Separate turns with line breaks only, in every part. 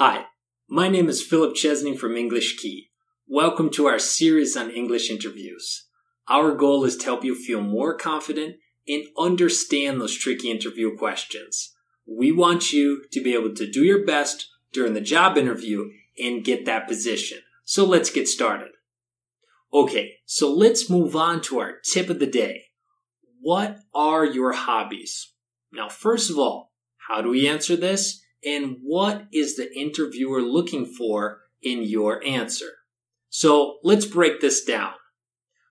Hi, my name is Philip Chesney from English Key. Welcome to our series on English interviews. Our goal is to help you feel more confident and understand those tricky interview questions. We want you to be able to do your best during the job interview and get that position. So let's get started. Okay, so let's move on to our tip of the day. What are your hobbies? Now, first of all, how do we answer this? And what is the interviewer looking for in your answer? So let's break this down.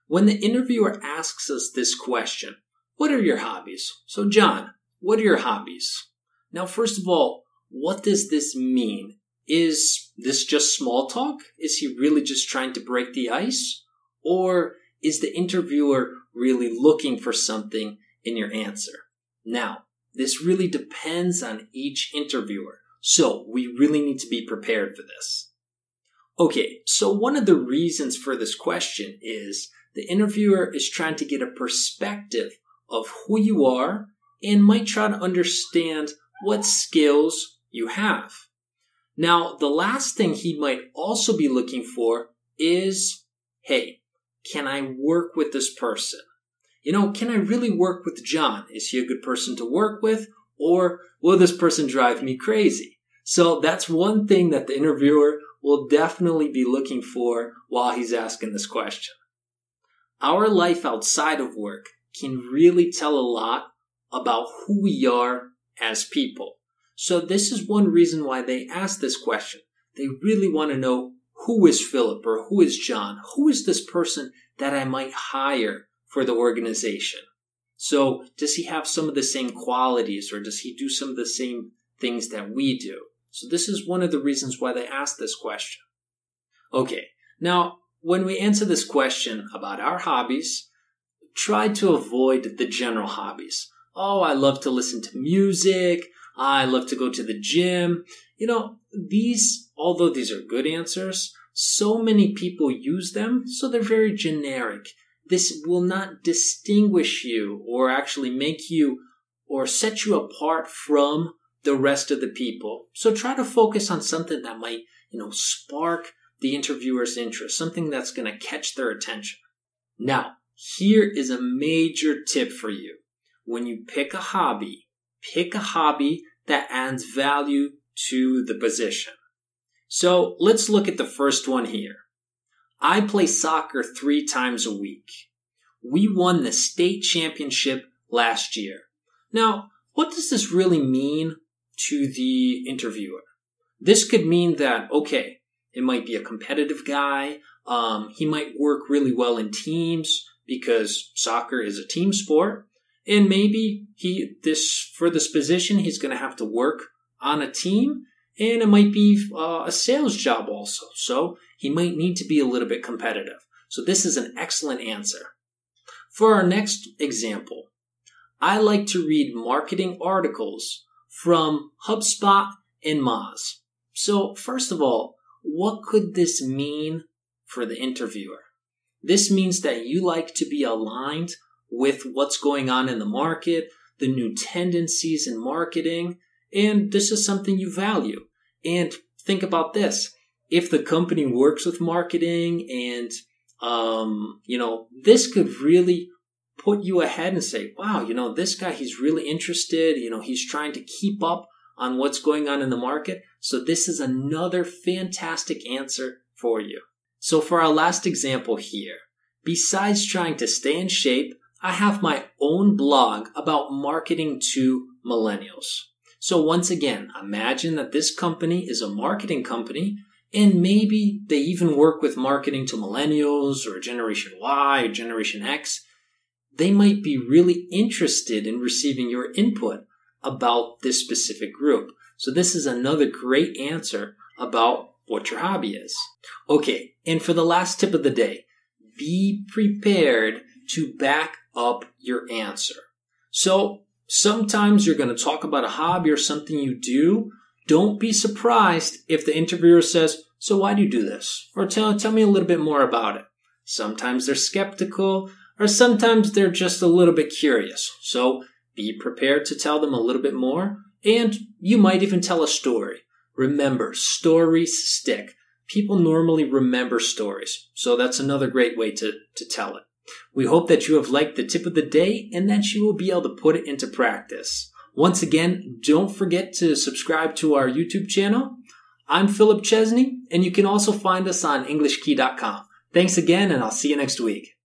When the interviewer asks us this question, what are your hobbies? So John, what are your hobbies? Now, first of all, what does this mean? Is this just small talk? Is he really just trying to break the ice? Or is the interviewer really looking for something in your answer? Now, this really depends on each interviewer, so we really need to be prepared for this. Okay, so one of the reasons for this question is the interviewer is trying to get a perspective of who you are and might try to understand what skills you have. Now, the last thing he might also be looking for is, hey, can I work with this person? Can I really work with John? Is he a good person to work with? Or will this person drive me crazy? So that's one thing that the interviewer will definitely be looking for while he's asking this question. Our life outside of work can really tell a lot about who we are as people. So this is one reason why they ask this question. They really want to know, who is Philip or who is John? Who is this person that I might hire for the organization? So does he have some of the same qualities, or does he do some of the same things that we do? So this is one of the reasons why they ask this question. Okay, now when we answer this question about our hobbies, try to avoid the general hobbies. Oh, I love to listen to music. I love to go to the gym. Although these are good answers, so many people use them, so they're very generic. This will not distinguish you or actually make you or set you apart from the rest of the people. So try to focus on something that might, spark the interviewer's interest, something that's going to catch their attention. Now, here is a major tip for you. When you pick a hobby that adds value to the position. So let's look at the first one here. I play soccer 3 times a week. We won the state championship last year. Now, what does this really mean to the interviewer? This could mean that, okay, it might be a competitive guy. He might work really well in teams because soccer is a team sport. And maybe for this position, he's going to have to work on a team. And it might be a sales job also. So he might need to be a little bit competitive. So this is an excellent answer. For our next example, I like to read marketing articles from HubSpot and Moz. So first of all, what could this mean for the interviewer? This means that you like to be aligned with what's going on in the market, the new tendencies in marketing, and this is something you value. And think about this. If the company works with marketing and, this could really put you ahead and say, wow, this guy, he's really interested. He's trying to keep up on what's going on in the market. So this is another fantastic answer for you. So for our last example here, besides trying to stay in shape, I have my own blog about marketing to millennials. So once again, imagine that this company is a marketing company, and maybe they even work with marketing to millennials or Generation Y or Generation X. They might be really interested in receiving your input about this specific group. So this is another great answer about what your hobby is. Okay, and for the last tip of the day, be prepared to back up your answer. So sometimes you're going to talk about a hobby or something you do. Don't be surprised if the interviewer says, so why do you do this? Or tell me a little bit more about it. Sometimes they're skeptical, or sometimes they're just a little bit curious. So be prepared to tell them a little bit more, and you might even tell a story. Remember, stories stick. People normally remember stories, so that's another great way to tell it. We hope that you have liked the tip of the day and that you will be able to put it into practice. Once again, don't forget to subscribe to our YouTube channel. I'm Philip Chesney, and you can also find us on EnglishKey.com. Thanks again, and I'll see you next week.